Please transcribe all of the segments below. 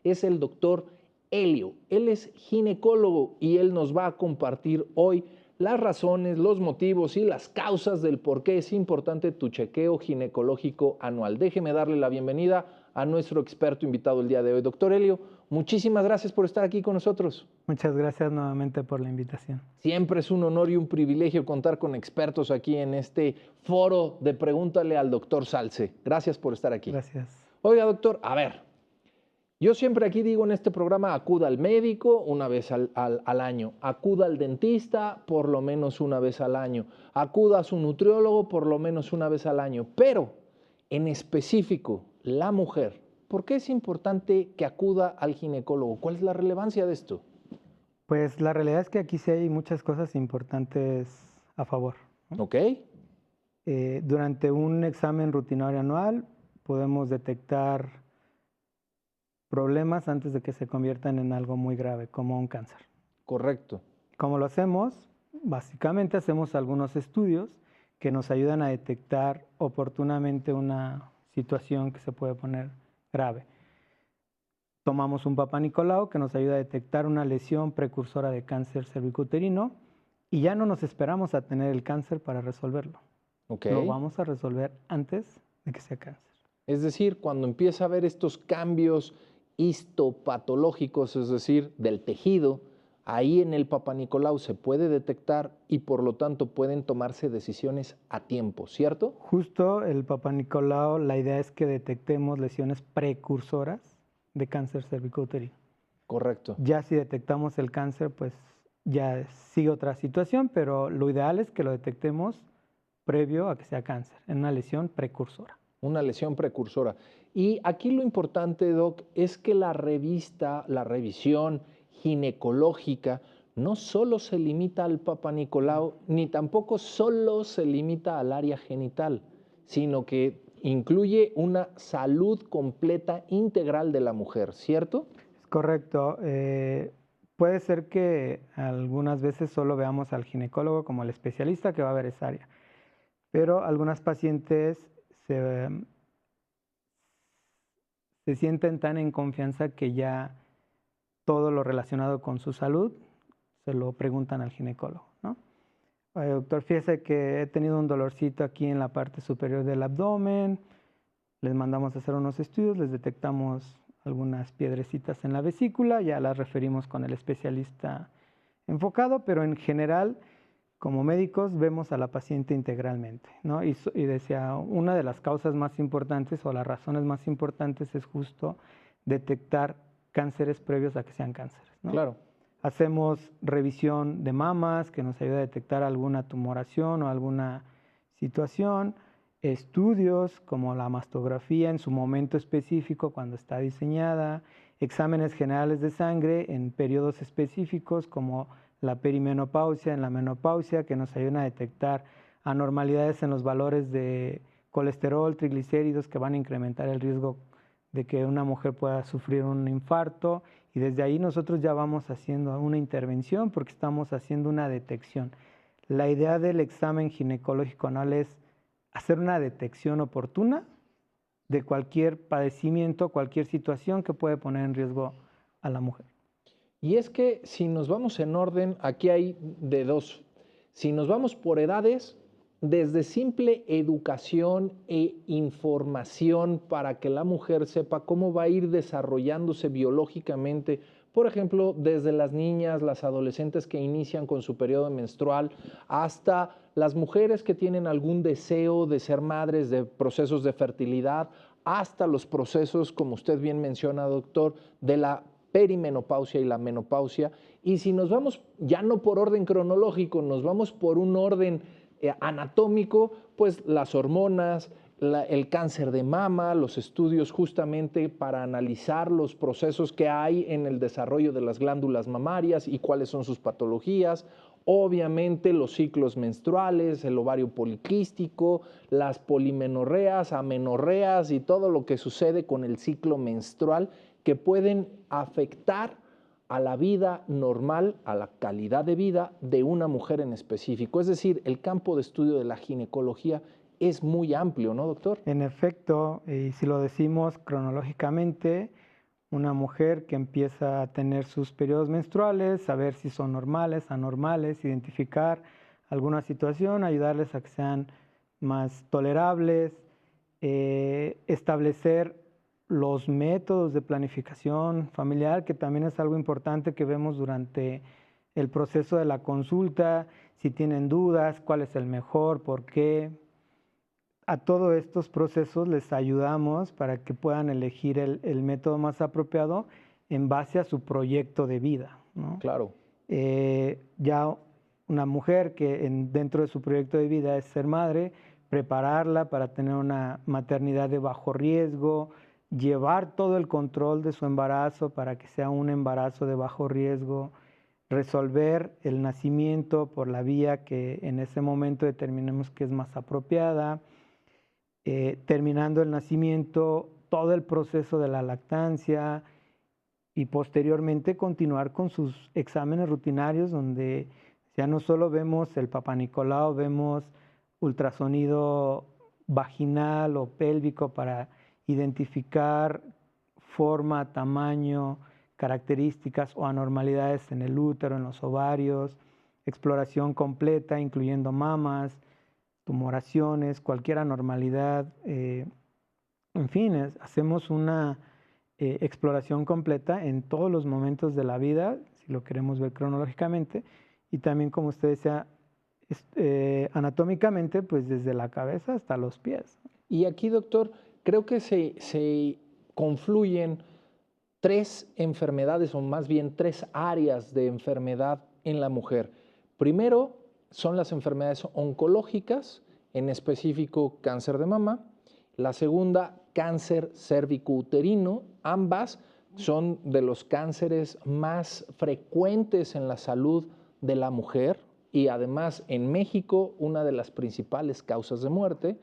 es el doctor Helio. Él es ginecólogo y él nos va a compartir hoy las razones, los motivos y las causas del por qué es importante tu chequeo ginecológico anual. Déjeme darle la bienvenida a nuestro experto invitado el día de hoy. Doctor Helio, muchísimas gracias por estar aquí con nosotros. Muchas gracias nuevamente por la invitación. Siempre es un honor y un privilegio contar con expertos aquí en este foro de Pregúntale al doctor Salce. Gracias por estar aquí. Gracias. Oiga, doctor, a ver, yo siempre aquí digo en este programa, acuda al médico una vez al año, acuda al dentista por lo menos una vez al año, acuda a su nutriólogo por lo menos una vez al año, pero en específico, la mujer, ¿por qué es importante que acuda al ginecólogo? ¿Cuál es la relevancia de esto? Pues la realidad es que aquí sí hay muchas cosas importantes a favor, ¿no? ¿Ok? Durante un examen rutinario anual podemos detectar problemas antes de que se conviertan en algo muy grave, como un cáncer. Correcto. ¿Cómo lo hacemos? Básicamente hacemos algunos estudios que nos ayudan a detectar oportunamente una situación que se puede poner grave. Tomamos un Papá Nicolau que nos ayuda a detectar una lesión precursora de cáncer cervicouterino y ya no nos esperamos a tener el cáncer para resolverlo. Ok. Lo vamos a resolver antes de que sea cáncer. Es decir, cuando empieza a haber estos cambios histopatológicos, es decir, del tejido, ahí en el Papá Nicolau se puede detectar y por lo tanto pueden tomarse decisiones a tiempo, ¿cierto? Justo el Papá Nicolau, la idea es que detectemos lesiones precursoras de cáncer cervicouterino. Correcto. Ya si detectamos el cáncer, pues ya sigue otra situación, pero lo ideal es que lo detectemos previo a que sea cáncer, en una lesión precursora. Una lesión precursora. Y aquí lo importante, Doc, es que la revisión ginecológica, no solo se limita al Papá Nicolau, ni tampoco solo se limita al área genital, sino que incluye una salud completa, integral de la mujer, ¿cierto? Es correcto. Puede ser que algunas veces solo veamos al ginecólogo como el especialista que va a ver esa área, pero algunas pacientes se sienten tan en confianza que ya todo lo relacionado con su salud se lo preguntan al ginecólogo, ¿no? Doctor, fíjese que he tenido un dolorcito aquí en la parte superior del abdomen, les mandamos a hacer unos estudios, les detectamos algunas piedrecitas en la vesícula, ya las referimos con el especialista enfocado, pero en general, como médicos, vemos a la paciente integralmente, ¿no? Y decía, una de las causas más importantes o las razones más importantes es justo detectar cánceres previos a que sean cánceres, ¿no? Claro. Hacemos revisión de mamas que nos ayuda a detectar alguna tumoración o alguna situación, estudios como la mastografía en su momento específico cuando está diseñada, exámenes generales de sangre en periodos específicos como la perimenopausia, en la menopausia, que nos ayudan a detectar anormalidades en los valores de colesterol, triglicéridos que van a incrementar el riesgo de que una mujer pueda sufrir un infarto, y desde ahí nosotros ya vamos haciendo una intervención porque estamos haciendo una detección. La idea del examen ginecológico anual es hacer una detección oportuna de cualquier padecimiento, cualquier situación que puede poner en riesgo a la mujer. Y es que si nos vamos en orden, aquí hay de dos. Si nos vamos por edades, desde simple educación e información para que la mujer sepa cómo va a ir desarrollándose biológicamente, por ejemplo, desde las niñas, las adolescentes que inician con su periodo menstrual, hasta las mujeres que tienen algún deseo de ser madres, de procesos de fertilidad, hasta los procesos, como usted bien menciona, doctor, de la perimenopausia y la menopausia. Y si nos vamos ya no por orden cronológico, nos vamos por un orden anatómico, pues las hormonas, el cáncer de mama, los estudios justamente para analizar los procesos que hay en el desarrollo de las glándulas mamarias y cuáles son sus patologías. Obviamente los ciclos menstruales, el ovario poliquístico, las polimenorreas, amenorreas y todo lo que sucede con el ciclo menstrual que pueden afectar a la vida normal, a la calidad de vida de una mujer en específico. Es decir, el campo de estudio de la ginecología es muy amplio, ¿no, doctor? En efecto, y si lo decimos cronológicamente, una mujer que empieza a tener sus periodos menstruales, saber si son normales, anormales, identificar alguna situación, ayudarles a que sean más tolerables, establecer los métodos de planificación familiar, que también es algo importante que vemos durante el proceso de la consulta, si tienen dudas, cuál es el mejor, por qué. A todos estos procesos les ayudamos para que puedan elegir el método más apropiado en base a su proyecto de vida, ¿no? Claro. Ya una mujer que dentro de su proyecto de vida es ser madre, prepararla para tener una maternidad de bajo riesgo, llevar todo el control de su embarazo para que sea un embarazo de bajo riesgo, resolver el nacimiento por la vía que en ese momento determinemos que es más apropiada, terminando el nacimiento, todo el proceso de la lactancia y posteriormente continuar con sus exámenes rutinarios donde ya no solo vemos el Papá Nicolau, vemos ultrasonido vaginal o pélvico para identificar forma, tamaño, características o anormalidades en el útero, en los ovarios, exploración completa incluyendo mamas, tumoraciones, cualquier anormalidad, en fin, hacemos una exploración completa en todos los momentos de la vida, si lo queremos ver cronológicamente, y también, como usted decía, anatómicamente, pues desde la cabeza hasta los pies. Y aquí, doctor, creo que se confluyen tres enfermedades, o más bien tres áreas de enfermedad en la mujer. Primero son las enfermedades oncológicas, en específico cáncer de mama. La segunda, cáncer cérvico-uterino. Ambas son de los cánceres más frecuentes en la salud de la mujer y además en México una de las principales causas de muerte.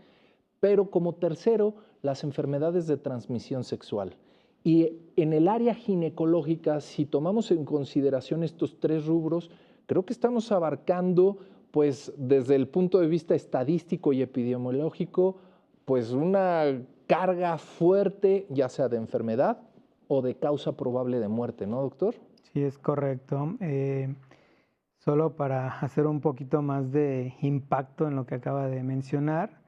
Pero como tercero, las enfermedades de transmisión sexual. Y en el área ginecológica, si tomamos en consideración estos tres rubros, creo que estamos abarcando, pues desde el punto de vista estadístico y epidemiológico, pues una carga fuerte, ya sea de enfermedad o de causa probable de muerte, ¿no, doctor? Sí, es correcto. Solo para hacer un poquito más de impacto en lo que acaba de mencionar,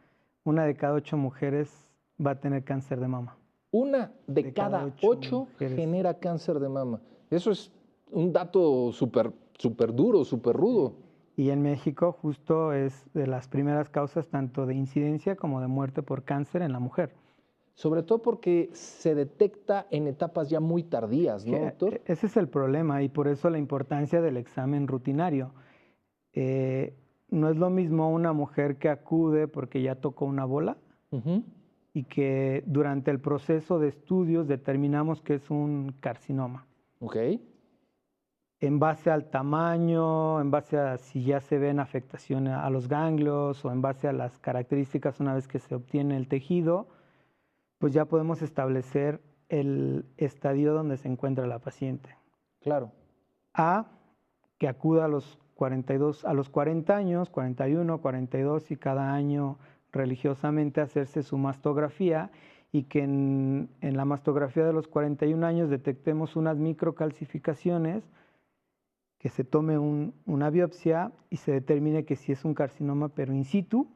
1 de cada 8 mujeres va a tener cáncer de mama. 1 de cada 8 genera cáncer de mama. Eso es un dato súper duro, súper rudo. Y en México justo es de las primeras causas tanto de incidencia como de muerte por cáncer en la mujer. Sobre todo porque se detecta en etapas ya muy tardías, ¿no, doctor? Ese es el problema y por eso la importancia del examen rutinario. No es lo mismo una mujer que acude porque ya tocó una bola y que durante el proceso de estudios determinamos que es un carcinoma. Ok. En base al tamaño, en base a si ya se ven afectaciones a los ganglios o en base a las características una vez que se obtiene el tejido, pues ya podemos establecer el estadio donde se encuentra la paciente. Claro. A, que acuda a los 40 años, 41, 42 y cada año religiosamente hacerse su mastografía y que en la mastografía de los 41 años detectemos unas microcalcificaciones, que se tome una biopsia y se determine que si es un carcinoma pero in situ.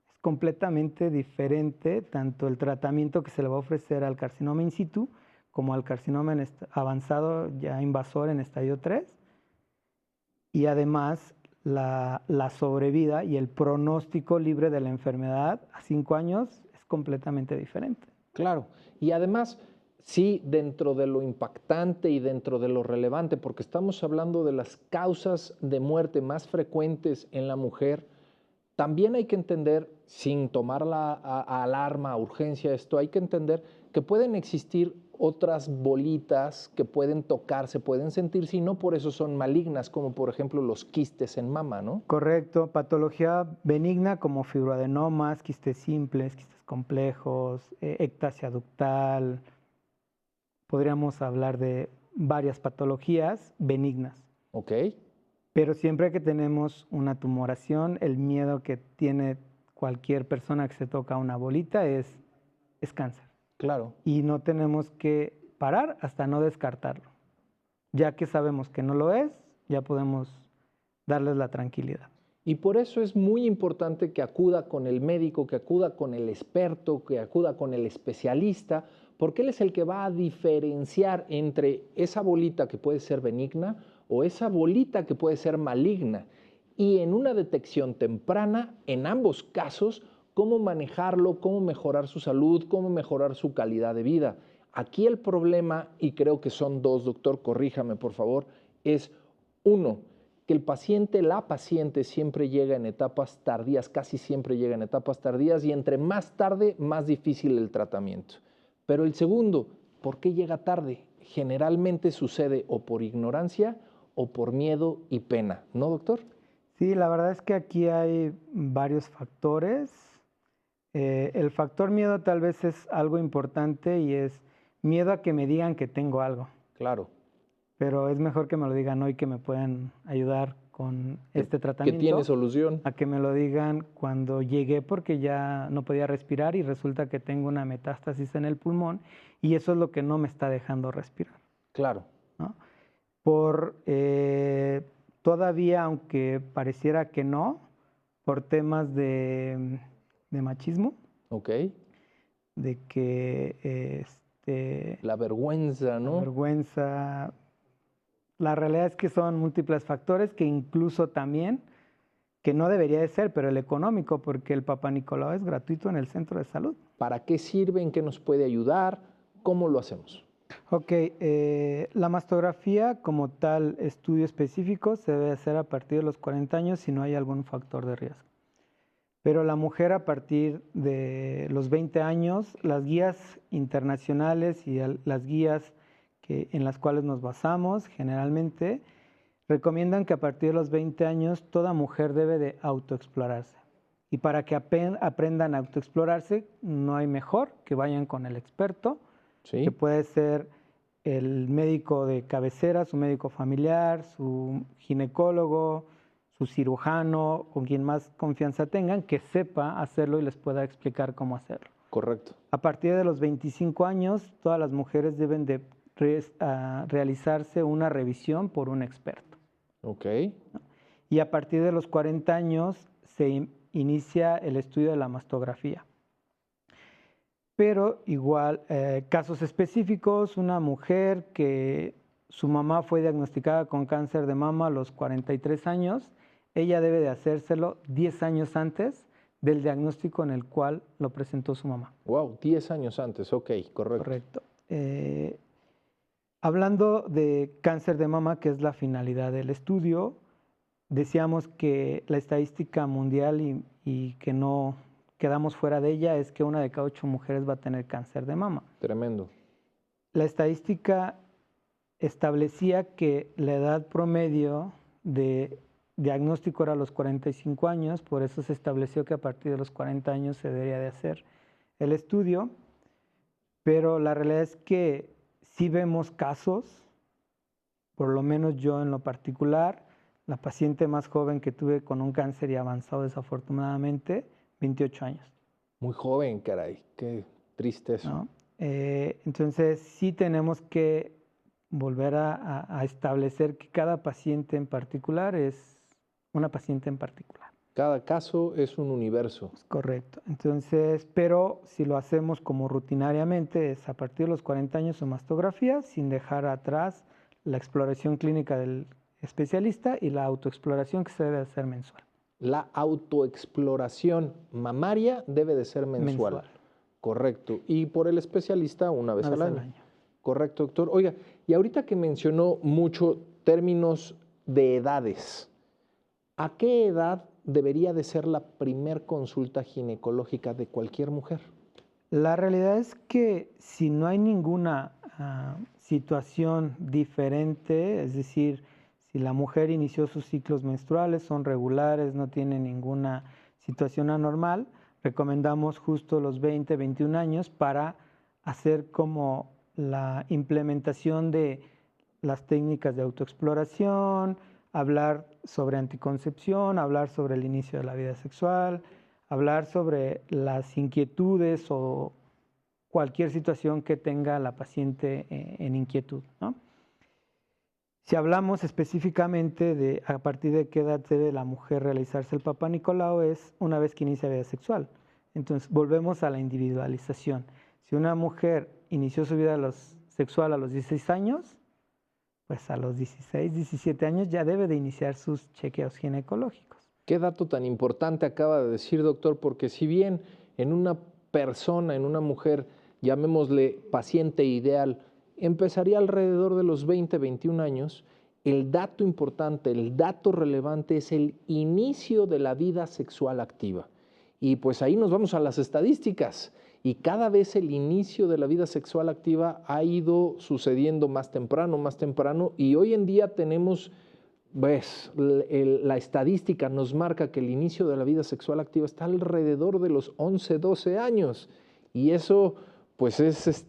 Es completamente diferente tanto el tratamiento que se le va a ofrecer al carcinoma in situ como al carcinoma avanzado ya invasor en estadio 3. Y además la sobrevida y el pronóstico libre de la enfermedad a 5 años es completamente diferente. Claro. Y además, sí, dentro de lo impactante y dentro de lo relevante, porque estamos hablando de las causas de muerte más frecuentes en la mujer, también hay que entender, sin tomar la alarma, urgencia, esto, hay que entender que pueden existir otras bolitas que pueden tocarse, pueden sentirse y no por eso son malignas, como por ejemplo los quistes en mama, ¿no? Correcto, patología benigna como fibroadenomas, quistes simples, quistes complejos, ectasia ductal. Podríamos hablar de varias patologías benignas. Ok. Pero siempre que tenemos una tumoración, el miedo que tiene cualquier persona que se toca una bolita es cáncer. Claro. Y no tenemos que parar hasta no descartarlo. Ya que sabemos que no lo es, ya podemos darles la tranquilidad. Y por eso es muy importante que acuda con el médico, que acuda con el experto, que acuda con el especialista, porque él es el que va a diferenciar entre esa bolita que puede ser benigna o esa bolita que puede ser maligna. Y en una detección temprana, en ambos casos, cómo manejarlo, cómo mejorar su salud, cómo mejorar su calidad de vida. Aquí el problema, y creo que son dos, doctor, corríjame por favor, es uno, que el paciente, la paciente siempre llega en etapas tardías, casi siempre llega en etapas tardías y entre más tarde, más difícil el tratamiento. Pero el segundo, ¿por qué llega tarde? Generalmente sucede o por ignorancia o por miedo y pena, ¿no, doctor? Sí, la verdad es que aquí hay varios factores. El factor miedo tal vez es algo importante y es miedo a que me digan que tengo algo. Claro. Pero es mejor que me lo digan hoy, que me puedan ayudar con este Que tratamiento, tiene solución. a que me lo digan cuando llegué porque ya no podía respirar y resulta que tengo una metástasis en el pulmón y eso es lo que no me está dejando respirar, Claro. ¿no? Todavía, aunque pareciera que no, por temas de machismo, Ok. de que La vergüenza, la ¿no? vergüenza. La realidad es que son múltiples factores que incluso también, que no debería de ser, pero el económico, porque el Papá Nicolau es gratuito en el centro de salud. ¿Para qué sirve? ¿En qué nos puede ayudar? ¿Cómo lo hacemos? Ok, la mastografía como tal estudio específico se debe hacer a partir de los 40 años si no hay algún factor de riesgo. Pero la mujer a partir de los 20 años, las guías internacionales y las guías en las cuales nos basamos generalmente recomiendan que a partir de los 20 años toda mujer debe de autoexplorarse. Y para que aprendan a autoexplorarse, no hay mejor que vayan con el experto, ¿Sí? que puede ser el médico de cabecera, su médico familiar, su ginecólogo, su cirujano, con quien más confianza tengan, que sepa hacerlo y les pueda explicar cómo hacerlo. Correcto. A partir de los 25 años, todas las mujeres deben de realizarse una revisión por un experto. Ok. Y a partir de los 40 años se inicia el estudio de la mastografía. Pero igual, casos específicos, una mujer que su mamá fue diagnosticada con cáncer de mama a los 43 años, ella debe de hacérselo 10 años antes del diagnóstico en el cual lo presentó su mamá. Wow, 10 años antes, ok, correcto. Correcto. Hablando de cáncer de mama, que es la finalidad del estudio, decíamos que la estadística mundial y que no quedamos fuera de ella es que 1 de cada 8 mujeres va a tener cáncer de mama. Tremendo. La estadística establecía que la edad promedio de diagnóstico era a los 45 años, por eso se estableció que a partir de los 40 años se debería de hacer el estudio, pero la realidad es que sí vemos casos, por lo menos yo en lo particular, la paciente más joven que tuve con un cáncer y avanzado desafortunadamente, 28 años. Muy joven, caray. Qué triste eso. ¿No? Entonces sí tenemos que volver a establecer que cada paciente en particular es una paciente en particular. Cada caso es un universo. Es correcto. Entonces, pero si lo hacemos como rutinariamente, es a partir de los 40 años su mastografía, sin dejar atrás la exploración clínica del especialista y la autoexploración que se debe hacer mensual. La autoexploración mamaria debe de ser mensual. Correcto. Y por el especialista una vez al año. Correcto, doctor. Oiga, y ahorita que mencionó mucho términos de edades, ¿a qué edad debería de ser la primer consulta ginecológica de cualquier mujer? La realidad es que si no hay ninguna situación diferente, es decir, si la mujer inició sus ciclos menstruales, son regulares, no tiene ninguna situación anormal, recomendamos justo los 20, 21 años para hacer como la implementación de las técnicas de autoexploración, hablar sobre anticoncepción, hablar sobre el inicio de la vida sexual, hablar sobre las inquietudes o cualquier situación que tenga la paciente en inquietud, ¿no? Si hablamos específicamente de a partir de qué edad debe la mujer realizarse el Papá Nicolau, es una vez que inicia vida sexual. Entonces, volvemos a la individualización. Si una mujer inició su vida sexual a los 16 años, pues a los 16, 17 años ya debe de iniciar sus chequeos ginecológicos. Qué dato tan importante acaba de decir, doctor, porque si bien en una persona, en una mujer, llamémosle paciente ideal, empezaría alrededor de los 20, 21 años, el dato importante, el dato relevante es el inicio de la vida sexual activa. Y pues ahí nos vamos a las estadísticas. Y cada vez el inicio de la vida sexual activa ha ido sucediendo más temprano, y hoy en día tenemos, pues, la estadística nos marca que el inicio de la vida sexual activa está alrededor de los 11, 12 años. Y eso, pues, es,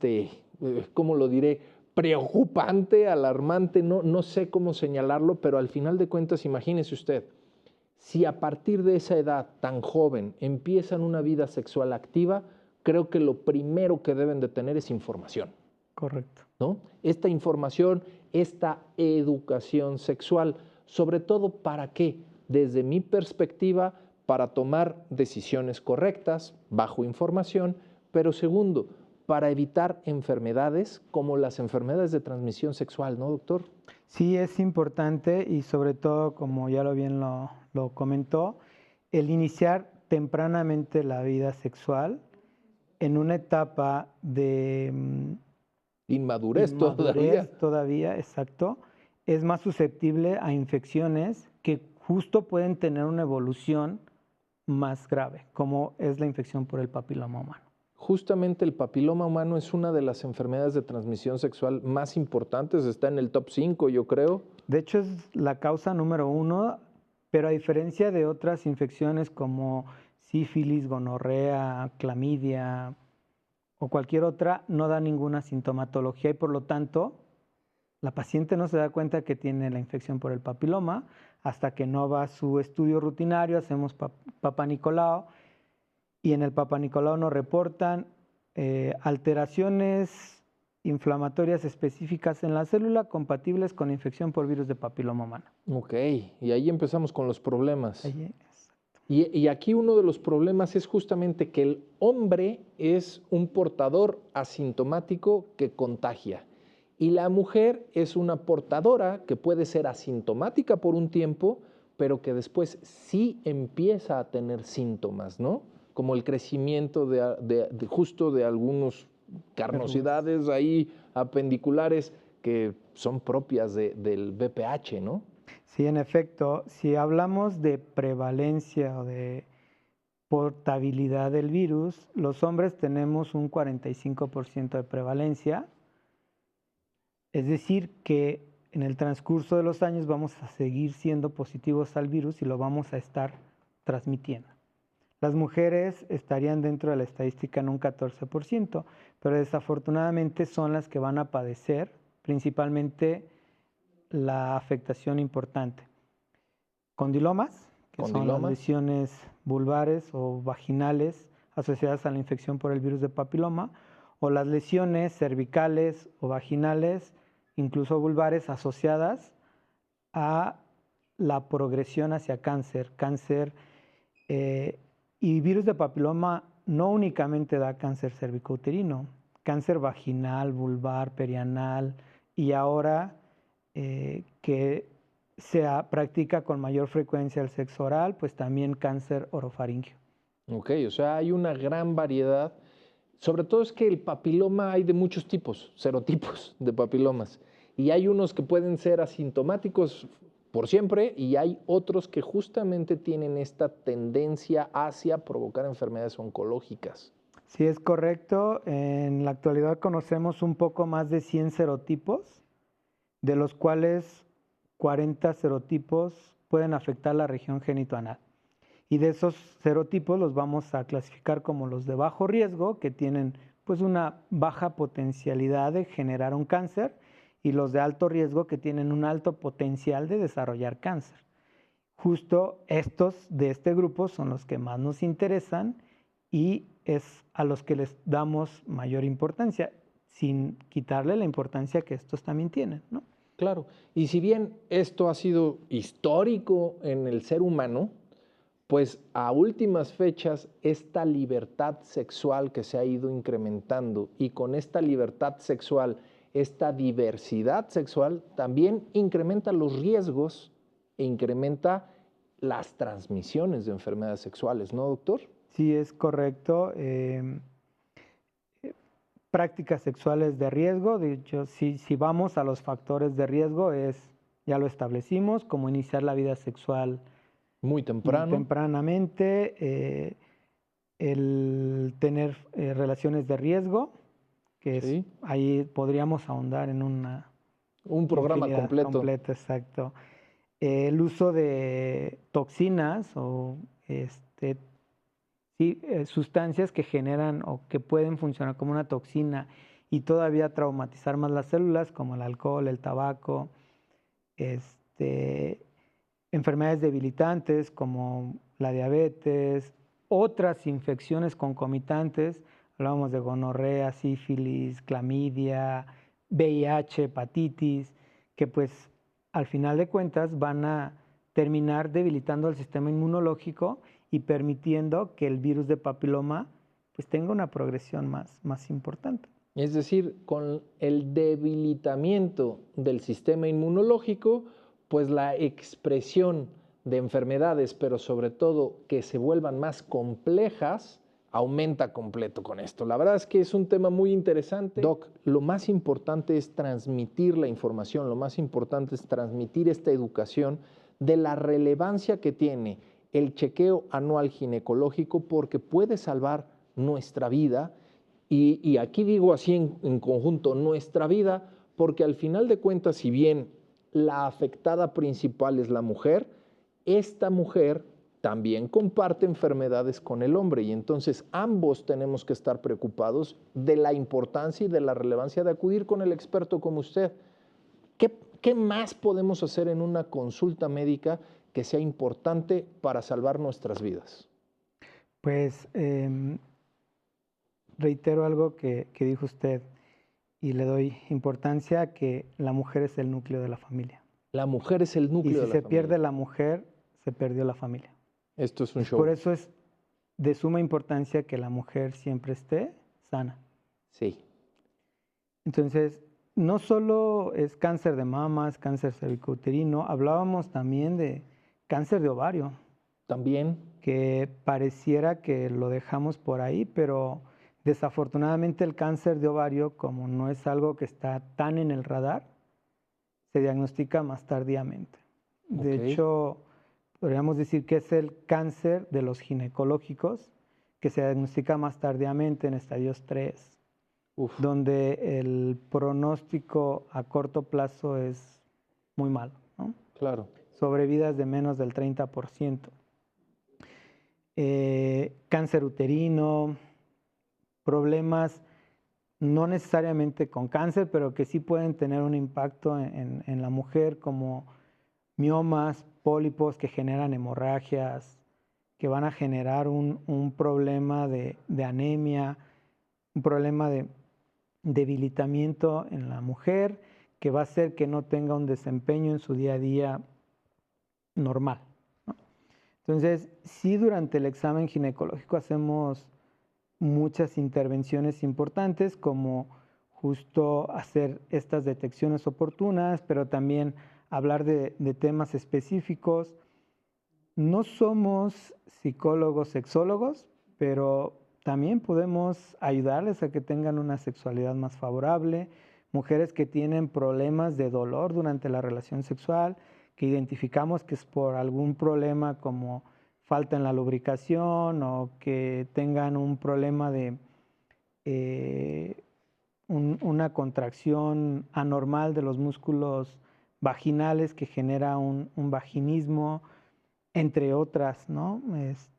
¿cómo lo diré? Preocupante, alarmante, no sé cómo señalarlo, pero al final de cuentas, imagínese usted, si a partir de esa edad tan joven empiezan una vida sexual activa, creo que lo primero que deben de tener es información. Correcto. ¿No? Esta información, esta educación sexual, sobre todo ¿para qué? Desde mi perspectiva, para tomar decisiones correctas, bajo información, pero segundo, para evitar enfermedades como las enfermedades de transmisión sexual, ¿no, doctor? Sí, es importante y sobre todo, como ya lo comentó, el iniciar tempranamente la vida sexual en una etapa de inmadurez todavía, exacto, es más susceptible a infecciones que justo pueden tener una evolución más grave, como es la infección por el papiloma humano. Justamente el papiloma humano es una de las enfermedades de transmisión sexual más importantes, está en el top 5, yo creo. De hecho, es la causa número 1, pero a diferencia de otras infecciones como sífilis, gonorrea, clamidia o cualquier otra, no da ninguna sintomatología y por lo tanto la paciente no se da cuenta que tiene la infección por el papiloma hasta que no va a su estudio rutinario, hacemos Papá Nicolau y en el Papá Nicolau nos reportan alteraciones inflamatorias específicas en la célula compatibles con infección por virus de papiloma humano. Ok, y ahí empezamos con los problemas. Ahí, y aquí uno de los problemas es justamente que el hombre es un portador asintomático que contagia y la mujer es una portadora que puede ser asintomática por un tiempo, pero que después sí empieza a tener síntomas, ¿no? Como el crecimiento justo de algunos carnosidades ahí apendiculares que son propias del VPH, ¿no? Sí, en efecto, si hablamos de prevalencia o de portabilidad del virus, los hombres tenemos un 45% de prevalencia, es decir, que en el transcurso de los años vamos a seguir siendo positivos al virus y lo vamos a estar transmitiendo. Las mujeres estarían dentro de la estadística en un 14%, pero desafortunadamente son las que van a padecer principalmente la afectación importante. Condilomas, que son las lesiones vulvares o vaginales asociadas a la infección por el virus de papiloma, o las lesiones cervicales o vaginales, incluso vulvares, asociadas a la progresión hacia cáncer. Y virus de papiloma no únicamente da cáncer cervicouterino, cáncer vaginal, vulvar, perianal y ahora que se practica con mayor frecuencia el sexo oral, pues también cáncer orofaríngeo. Ok, o sea, hay una gran variedad. Sobre todo es que el papiloma hay de muchos tipos, serotipos de papilomas. Y hay unos que pueden ser asintomáticos por siempre y hay otros que justamente tienen esta tendencia hacia provocar enfermedades oncológicas. Sí, es correcto. En la actualidad conocemos un poco más de 100 serotipos, de los cuales 40 serotipos pueden afectar la región genitoanal. Y de esos serotipos los vamos a clasificar como los de bajo riesgo, que tienen pues una baja potencialidad de generar un cáncer, y los de alto riesgo, que tienen un alto potencial de desarrollar cáncer. Justo estos de este grupo son los que más nos interesan y es a los que les damos mayor importancia, sin quitarle la importancia que estos también tienen, ¿no? Claro. Y si bien esto ha sido histórico en el ser humano, pues a últimas fechas esta libertad sexual que se ha ido incrementando y con esta libertad sexual, esta diversidad sexual también incrementa los riesgos e incrementa las transmisiones de enfermedades sexuales, ¿no, doctor? Sí, es correcto. Prácticas sexuales de riesgo, de hecho, si vamos a los factores de riesgo, ya lo establecimos, como iniciar la vida sexual Muy temprano. tempranamente, el tener relaciones de riesgo, que Sí. ahí podríamos ahondar en una Un programa infinidad completo. completa, exacto. El uso de toxinas o sí, sustancias que generan o que pueden funcionar como una toxina y todavía traumatizar más las células, como el alcohol, el tabaco, este, enfermedades debilitantes como la diabetes, otras infecciones concomitantes, hablábamos de gonorrea, sífilis, clamidia, VIH, hepatitis, que pues al final de cuentas van a terminar debilitando el sistema inmunológico y permitiendo que el virus de papiloma pues tenga una progresión más importante. Es decir, con el debilitamiento del sistema inmunológico, pues la expresión de enfermedades, pero sobre todo que se vuelvan más complejas, aumenta completo con esto. La verdad es que es un tema muy interesante. Doc, lo más importante es transmitir la información, lo más importante es transmitir esta educación de la relevancia que tiene el chequeo anual ginecológico porque puede salvar nuestra vida. Y aquí digo así en conjunto, nuestra vida, porque al final de cuentas, si bien la afectada principal es la mujer, esta mujer también comparte enfermedades con el hombre y entonces ambos tenemos que estar preocupados de la importancia y de la relevancia de acudir con el experto como usted. ¿Qué más podemos hacer en una consulta médica que sea importante para salvar nuestras vidas? Pues reitero algo que dijo usted y le doy importancia a que la mujer es el núcleo de la familia. La mujer es el Y núcleo si de la se pierde familia. la mujer, se perdió la familia. Esto es un Por show. eso es de suma importancia que la mujer siempre esté sana. Sí. Entonces, no solo es cáncer de mamas, cáncer cervicouterino, hablábamos también de cáncer de ovario, También. que pareciera que lo dejamos por ahí, pero desafortunadamente el cáncer de ovario, como no es algo que está tan en el radar, se diagnostica más tardíamente. De Ok. hecho, podríamos decir que es el cáncer de los ginecológicos que se diagnostica más tardíamente en estadios 3, Uf, donde el pronóstico a corto plazo es muy malo, ¿no? claro. Sobrevidas de menos del 30%. Cáncer uterino, problemas no necesariamente con cáncer, pero que sí pueden tener un impacto en la mujer, como miomas, pólipos que generan hemorragias, que van a generar un problema de anemia, un problema de debilitamiento en la mujer, que va a hacer que no tenga un desempeño en su día a día normal, ¿no? Entonces, sí, durante el examen ginecológico hacemos muchas intervenciones importantes, como justo hacer estas detecciones oportunas, pero también hablar de temas específicos. No somos psicólogos, sexólogos, pero también podemos ayudarles a que tengan una sexualidad más favorable. Mujeres que tienen problemas de dolor durante la relación sexual, que identificamos que es por algún problema como falta en la lubricación o que tengan un problema de una contracción anormal de los músculos vaginales que genera un vaginismo, entre otras, ¿no?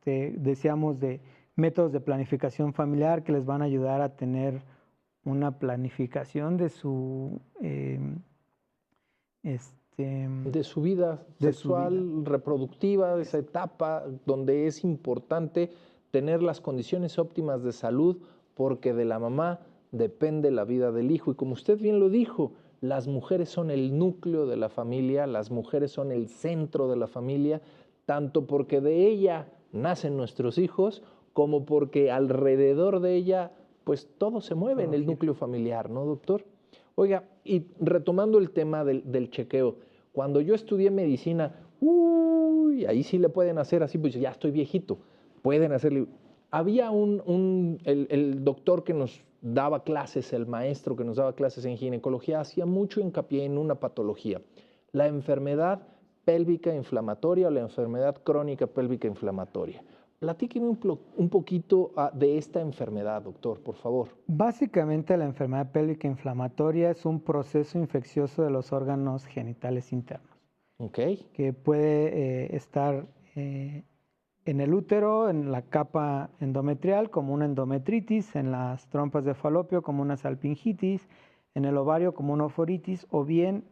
Decíamos de métodos de planificación familiar que les van a ayudar a tener una planificación de su De su vida de su vida. sexual, reproductiva, esa etapa donde es importante tener las condiciones óptimas de salud, porque de la mamá depende la vida del hijo. Y como usted bien lo dijo, las mujeres son el núcleo de la familia, las mujeres son el centro de la familia, tanto porque de ella nacen nuestros hijos, como porque alrededor de ella, pues todo se mueve en el núcleo familiar, ¿no, doctor? Oiga, y retomando el tema del chequeo, cuando yo estudié medicina, ahí sí le pueden hacer así, pues ya estoy viejito, pueden hacerle. Había el doctor que nos daba clases, el maestro que nos daba clases en ginecología, hacía mucho hincapié en una patología, la enfermedad pélvica inflamatoria o la enfermedad crónica pélvica inflamatoria. Platíqueme un poquito de esta enfermedad, doctor, por favor. Básicamente, la enfermedad pélvica inflamatoria es un proceso infeccioso de los órganos genitales internos, Ok. que puede estar en el útero, en la capa endometrial, como una endometritis, en las trompas de falopio, como una salpingitis, en el ovario, como una oforitis, o bien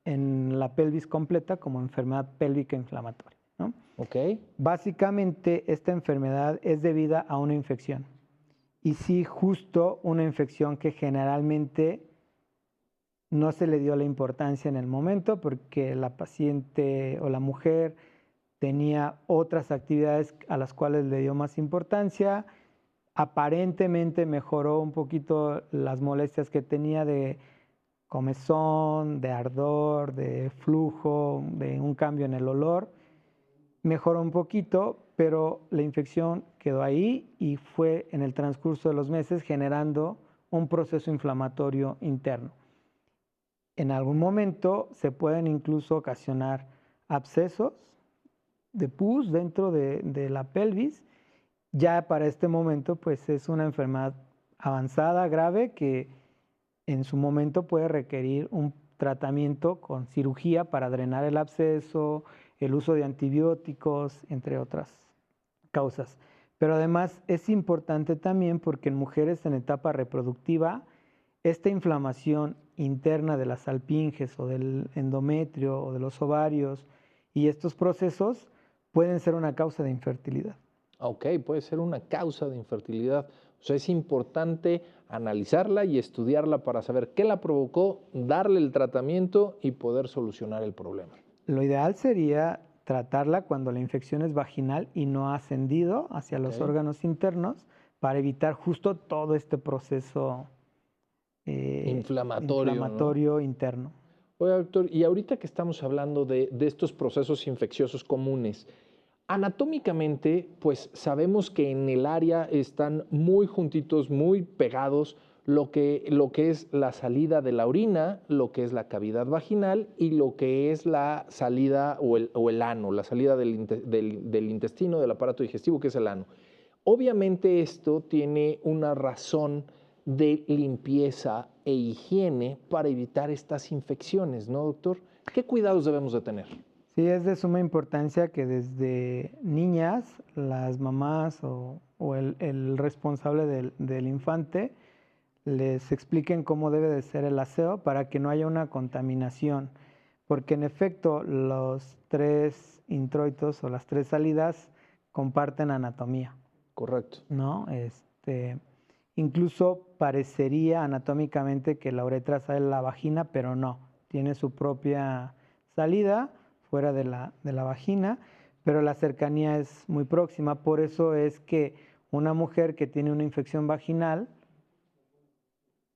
en la pelvis completa, como enfermedad pélvica inflamatoria, ¿no? Ok. Básicamente, esta enfermedad es debida a una infección. Y sí, justo una infección que generalmente no se le dio la importancia en el momento porque la paciente o la mujer tenía otras actividades a las cuales le dio más importancia. Aparentemente mejoró un poquito las molestias que tenía de comezón, de ardor, de flujo, de un cambio en el olor. Mejoró un poquito, pero la infección quedó ahí y fue en el transcurso de los meses generando un proceso inflamatorio interno. En algún momento se pueden incluso ocasionar abscesos de pus dentro de la pelvis. Ya para este momento pues es una enfermedad avanzada, grave, que en su momento puede requerir un tratamiento con cirugía para drenar el absceso, el uso de antibióticos, entre otras causas. Pero además es importante también porque en mujeres en etapa reproductiva, esta inflamación interna de las salpinges o del endometrio o de los ovarios y estos procesos pueden ser una causa de infertilidad. Ok, puede ser una causa de infertilidad. O sea, es importante analizarla y estudiarla para saber qué la provocó, darle el tratamiento y poder solucionar el problema. Lo ideal sería tratarla cuando la infección es vaginal y no ha ascendido hacia los órganos internos para evitar justo todo este proceso inflamatorio, ¿no? Interno. Oye, doctor, y ahorita que estamos hablando de estos procesos infecciosos comunes, anatómicamente, pues sabemos que en el área están muy juntitos, muy pegados, lo que es la salida de la orina, lo que es la cavidad vaginal y lo que es la salida o el ano, la salida del intestino, del aparato digestivo, que es el ano. Obviamente esto tiene una razón de limpieza e higiene para evitar estas infecciones, ¿no, doctor? ¿Qué cuidados debemos de tener? Sí, es de suma importancia que desde niñas las mamás o el responsable del infante les expliquen cómo debe de ser el aseo para que no haya una contaminación, porque en efecto los tres introitos o las tres salidas comparten anatomía. Correcto. ¿No? Incluso parecería anatómicamente que la uretra sale de la vagina, pero no, tiene su propia salida fuera de la vagina, pero la cercanía es muy próxima. Por eso es que una mujer que tiene una infección vaginal,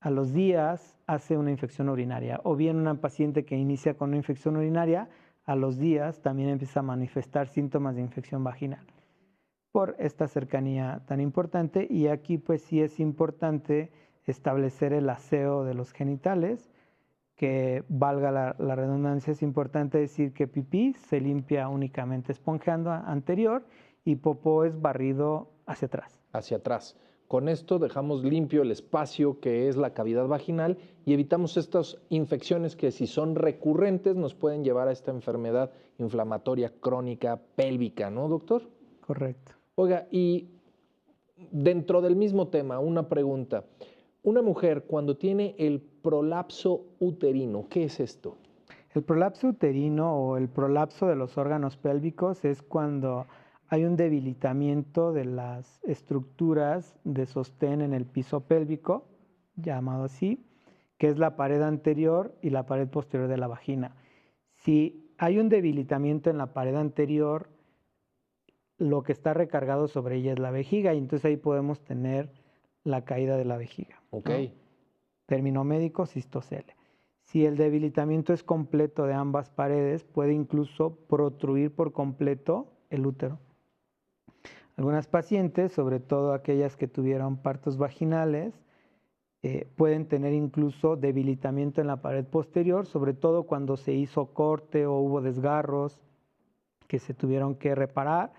a los días hace una infección urinaria, o bien una paciente que inicia con una infección urinaria, a los días también empieza a manifestar síntomas de infección vaginal por esta cercanía tan importante. Y aquí pues sí es importante establecer el aseo de los genitales, que valga la redundancia, es importante decir que pipí se limpia únicamente esponjeando anterior y popó es barrido hacia atrás. Hacia atrás. Con esto dejamos limpio el espacio que es la cavidad vaginal y evitamos estas infecciones que, si son recurrentes, nos pueden llevar a esta enfermedad inflamatoria crónica pélvica, ¿no, doctor? Correcto. Oiga, y dentro del mismo tema, una pregunta. Una mujer cuando tiene el prolapso uterino, ¿qué es esto? El prolapso uterino o el prolapso de los órganos pélvicos es cuando hay un debilitamiento de las estructuras de sostén en el piso pélvico, llamado así, que es la pared anterior y la pared posterior de la vagina. Si hay un debilitamiento en la pared anterior, lo que está recargado sobre ella es la vejiga y entonces ahí podemos tener la caída de la vejiga. Ok. ¿No? Término médico, cistocele. Si el debilitamiento es completo de ambas paredes, puede incluso protruir por completo el útero. Algunas pacientes, sobre todo aquellas que tuvieron partos vaginales, pueden tener incluso debilitamiento en la pared posterior, sobre todo cuando se hizo corte o hubo desgarros que se tuvieron que reparar.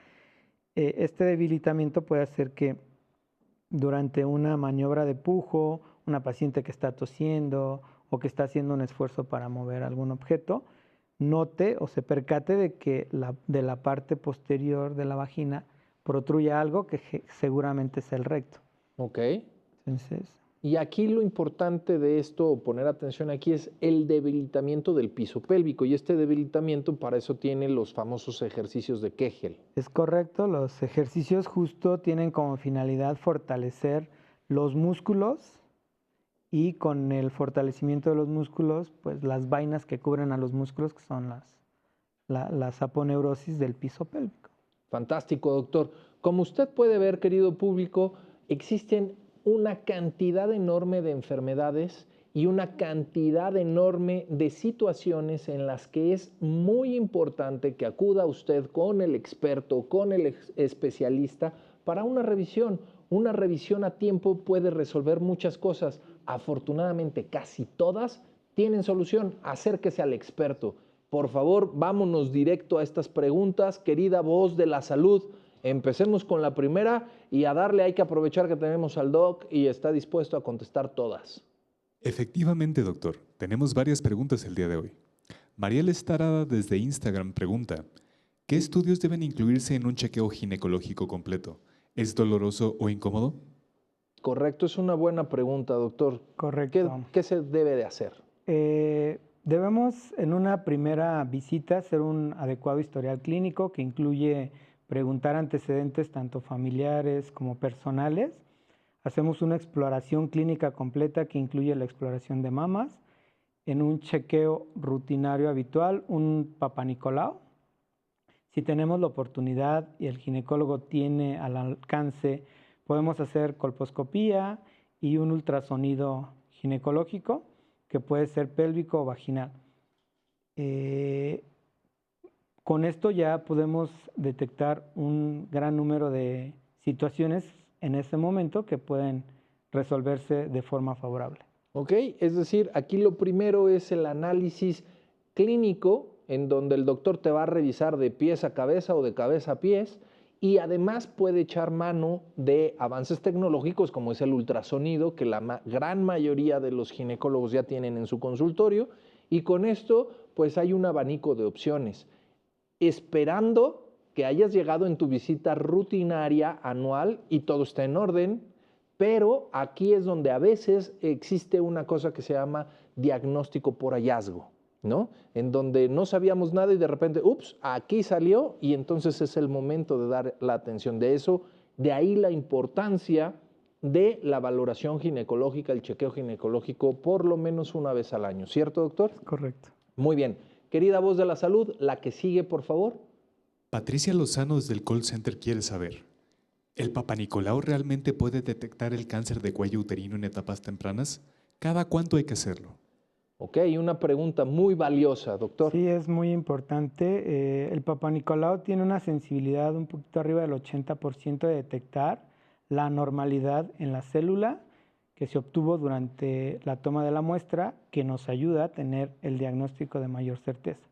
Este debilitamiento puede hacer que durante una maniobra de pujo, una paciente que está tosiendo o que está haciendo un esfuerzo para mover algún objeto, note o se percate de que de la parte posterior de la vagina protruye algo que seguramente es el recto. Ok. Entonces, Y aquí lo importante de esto, poner atención aquí, es el debilitamiento del piso pélvico. Y este debilitamiento para eso tiene los famosos ejercicios de Kegel. es correcto, los ejercicios justo tienen como finalidad fortalecer los músculos y con el fortalecimiento de los músculos, pues las vainas que cubren a los músculos, que son las aponeurosis del piso pélvico. Fantástico, doctor. Como usted puede ver, querido público, existen una cantidad enorme de enfermedades y una cantidad enorme de situaciones en las que es muy importante que acuda usted con el experto, con el especialista para una revisión. Una revisión a tiempo puede resolver muchas cosas. Afortunadamente, casi todas tienen solución. Acérquese al experto. Por favor, vámonos directo a estas preguntas, querida voz de la salud. Empecemos con la primera y a darle, hay que aprovechar que tenemos al doc y está dispuesto a contestar todas. Efectivamente, doctor, tenemos varias preguntas el día de hoy. Mariel Estarada desde Instagram pregunta, ¿qué estudios deben incluirse en un chequeo ginecológico completo? ¿Es doloroso o incómodo? Correcto, es una buena pregunta, doctor. Correcto. ¿Qué se debe de hacer? Debemos en una primera visita hacer un adecuado historial clínico que incluye preguntar antecedentes tanto familiares como personales. Hacemos una exploración clínica completa que incluye la exploración de mamas, en un chequeo rutinario habitual, un papanicolao. Si tenemos la oportunidad y el ginecólogo tiene al alcance, podemos hacer colposcopía y un ultrasonido ginecológico, que puede ser pélvico o vaginal. Con esto ya podemos detectar un gran número de situaciones en ese momento que pueden resolverse de forma favorable. Ok, es decir, aquí lo primero es el análisis clínico, en donde el doctor te va a revisar de pies a cabeza o de cabeza a pies, y además puede echar mano de avances tecnológicos como es el ultrasonido, que la gran mayoría de los ginecólogos ya tienen en su consultorio, y con esto pues hay un abanico de opciones, esperando que hayas llegado en tu visita rutinaria anual y todo está en orden, pero aquí es donde a veces existe una cosa que se llama diagnóstico por hallazgo, ¿no? En donde no sabíamos nada y de repente, ups, aquí salió y entonces es el momento de dar la atención de eso. De ahí la importancia de la valoración ginecológica, el chequeo ginecológico por lo menos una vez al año, ¿cierto, doctor? Correcto. Muy bien. Querida voz de la salud, la que sigue, por favor. Patricia Lozano desde el call center quiere saber, ¿el papanicolao realmente puede detectar el cáncer de cuello uterino en etapas tempranas? ¿Cada cuánto hay que hacerlo? Ok, una pregunta muy valiosa, doctor. Sí, es muy importante. El papanicolao tiene una sensibilidad un poquito arriba del 80% de detectar la anormalidad en la célula que se obtuvo durante la toma de la muestra, que nos ayuda a tener el diagnóstico de mayor certeza.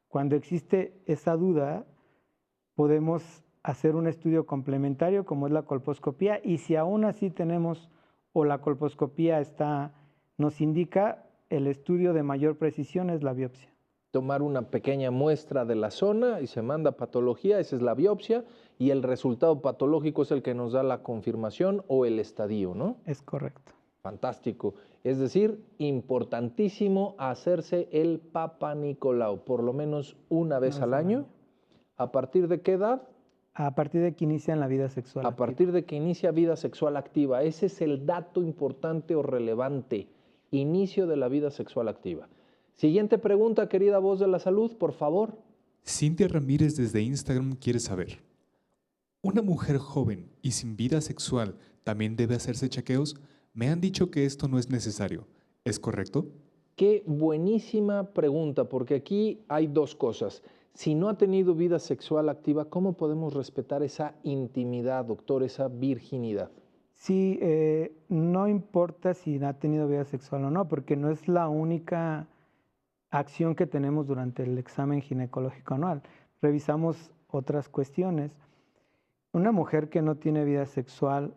Cuando existe esa duda, podemos hacer un estudio complementario como es la colposcopía, y si aún así tenemos o la colposcopía nos indica, el estudio de mayor precisión es la biopsia. Tomar una pequeña muestra de la zona y se manda a patología, esa es la biopsia, y el resultado patológico es el que nos da la confirmación o el estadio, ¿no? Es correcto. Fantástico. Es decir, importantísimo hacerse el Papanicolao, por lo menos una vez al año. ¿A partir de qué edad? A partir de que inician la vida sexual A activa. partir de que inicia vida sexual activa. Ese es el dato importante o relevante. Inicio de la vida sexual activa. Siguiente pregunta, querida voz de la salud, por favor. Cintia Ramírez desde Instagram quiere saber, ¿una mujer joven y sin vida sexual también debe hacerse chequeos? Me han dicho que esto no es necesario. ¿Es correcto? Qué buenísima pregunta, porque aquí hay dos cosas. Si no ha tenido vida sexual activa, ¿cómo podemos respetar esa intimidad, doctor, esa virginidad? Sí, no importa si ha tenido vida sexual o no, porque no es la única acción que tenemos durante el examen ginecológico anual. Revisamos otras cuestiones. Una mujer que no tiene vida sexual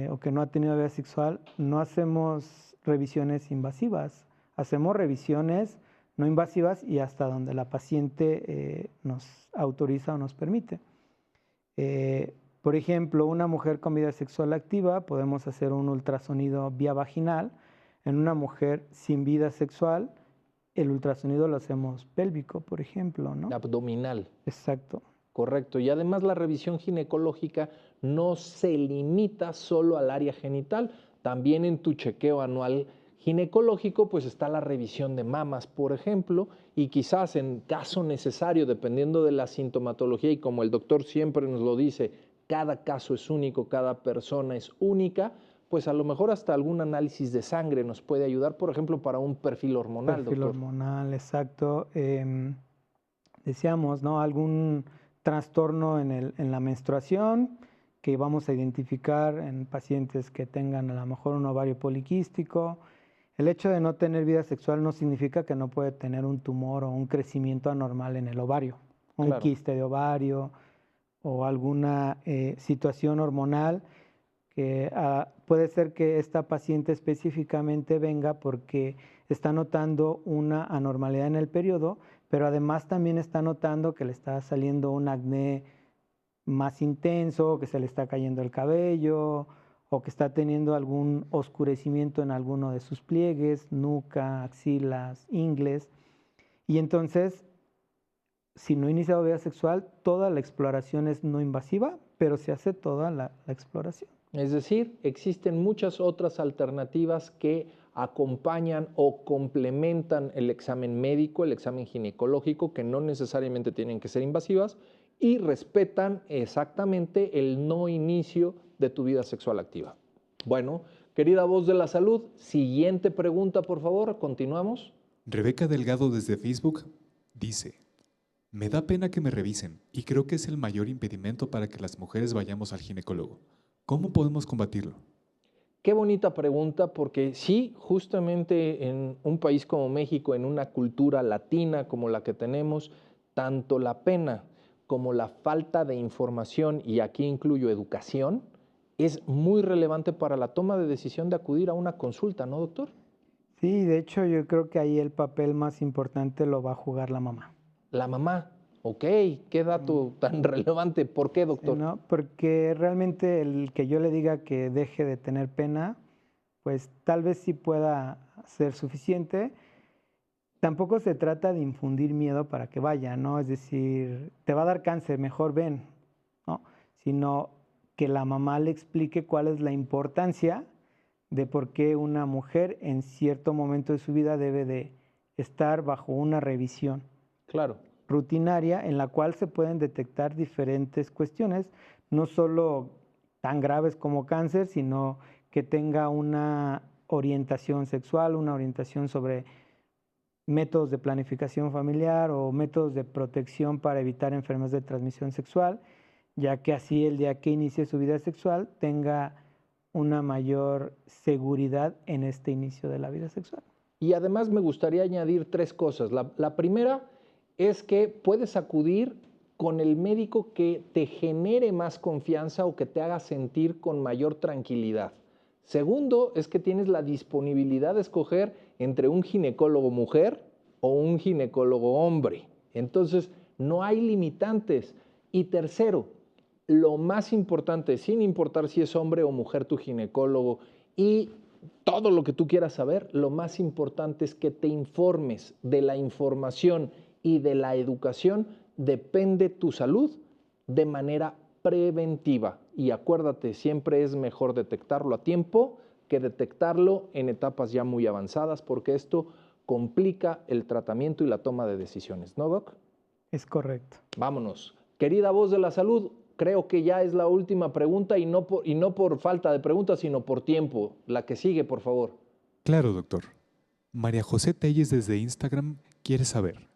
o que no ha tenido vida sexual, no hacemos revisiones invasivas. Hacemos revisiones no invasivas y hasta donde la paciente nos autoriza o nos permite. Por ejemplo, una mujer con vida sexual activa, podemos hacer un ultrasonido vía vaginal. En una mujer sin vida sexual, el ultrasonido lo hacemos pélvico, por ejemplo, ¿no? Abdominal. Exacto. Correcto. Y además la revisión ginecológica no se limita solo al área genital. También en tu chequeo anual ginecológico, pues está la revisión de mamas, por ejemplo, y quizás en caso necesario, dependiendo de la sintomatología, y como el doctor siempre nos lo dice, cada caso es único, cada persona es única, pues a lo mejor hasta algún análisis de sangre nos puede ayudar, por ejemplo, para un perfil hormonal, Perfil doctor. hormonal, exacto. Decíamos, ¿no? Algún trastorno en la menstruación que vamos a identificar en pacientes que tengan a lo mejor un ovario poliquístico. El hecho de no tener vida sexual no significa que no puede tener un tumor o un crecimiento anormal en el ovario, un Claro. quiste de ovario o alguna situación hormonal que puede ser que esta paciente específicamente venga porque está notando una anormalidad en el periodo, pero además también está notando que le está saliendo un acné más intenso, que se le está cayendo el cabello o que está teniendo algún oscurecimiento en alguno de sus pliegues, nuca, axilas, ingles. Y entonces, si no ha iniciado vida sexual, toda la exploración es no invasiva, pero se hace toda la exploración. Es decir, existen muchas otras alternativas que acompañan o complementan el examen médico, el examen ginecológico, que no necesariamente tienen que ser invasivas y respetan exactamente el no inicio de tu vida sexual activa. Bueno, querida voz de la salud, siguiente pregunta, por favor, continuamos. Rebeca Delgado desde Facebook dice, me da pena que me revisen y creo que es el mayor impedimento para que las mujeres vayamos al ginecólogo. ¿Cómo podemos combatirlo? Qué bonita pregunta, porque sí, justamente en un país como México, en una cultura latina como la que tenemos, tanto la pena como la falta de información, y aquí incluyo educación, es muy relevante para la toma de decisión de acudir a una consulta, ¿no, doctor? Sí, de hecho yo creo que ahí el papel más importante lo va a jugar la mamá. La mamá, ok, qué dato tan relevante. ¿Por qué, doctor? Sí, ¿no? Porque realmente el que yo le diga que deje de tener pena, pues tal vez sí pueda ser suficiente. Tampoco se trata de infundir miedo para que vaya, ¿no? Es decir, te va a dar cáncer, mejor ven, ¿no? Sino que la mamá le explique cuál es la importancia de por qué una mujer en cierto momento de su vida debe de estar bajo una revisión Claro. rutinaria en la cual se pueden detectar diferentes cuestiones, no solo tan graves como cáncer, sino que tenga una orientación sexual, una orientación sobre métodos de planificación familiar o métodos de protección para evitar enfermedades de transmisión sexual, ya que así el día que inicie su vida sexual tenga una mayor seguridad en este inicio de la vida sexual. Y además me gustaría añadir tres cosas. La primera es que puedes acudir con el médico que te genere más confianza o que te haga sentir con mayor tranquilidad. Segundo, es que tienes la disponibilidad de escoger entre un ginecólogo mujer o un ginecólogo hombre. Entonces, no hay limitantes. Y tercero, lo más importante, sin importar si es hombre o mujer tu ginecólogo y todo lo que tú quieras saber, lo más importante es que te informes. De la información y de la educación depende tu salud de manera preventiva. Y acuérdate, siempre es mejor detectarlo a tiempo que detectarlo en etapas ya muy avanzadas, porque esto complica el tratamiento y la toma de decisiones, ¿no, Doc? Es correcto. Vámonos. Querida voz de la salud, creo que ya es la última pregunta y no por falta de preguntas, sino por tiempo. La que sigue, por favor. Claro, doctor. María José Telles desde Instagram quiere saber,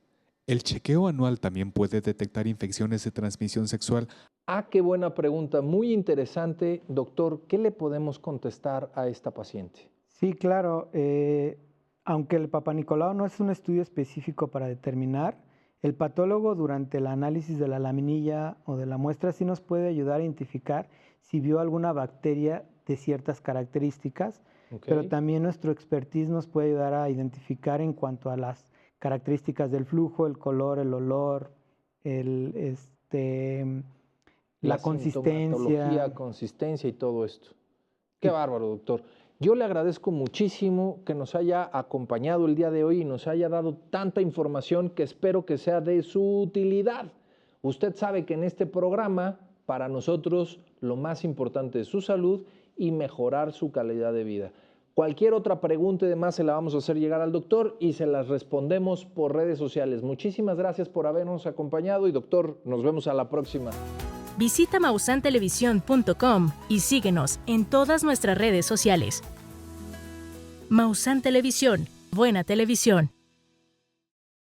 ¿el chequeo anual también puede detectar infecciones de transmisión sexual? Ah, qué buena pregunta, muy interesante. Doctor, ¿qué le podemos contestar a esta paciente? Sí, claro. Aunque el Papa Nicolau no es un estudio específico para determinar, el patólogo durante el análisis de la laminilla o de la muestra sí nos puede ayudar a identificar si vio alguna bacteria de ciertas características, pero también nuestro expertise nos puede ayudar a identificar en cuanto a las características del flujo, el color, el olor, la consistencia. Consistencia y todo esto. Qué bárbaro, doctor. Yo le agradezco muchísimo que nos haya acompañado el día de hoy y nos haya dado tanta información que espero que sea de su utilidad. Usted sabe que en este programa, para nosotros, lo más importante es su salud y mejorar su calidad de vida. Cualquier otra pregunta y demás se la vamos a hacer llegar al doctor y se las respondemos por redes sociales. Muchísimas gracias por habernos acompañado y doctor, nos vemos a la próxima. Visita mausantelevisión.com y síguenos en todas nuestras redes sociales. Mausan Televisión, buena televisión.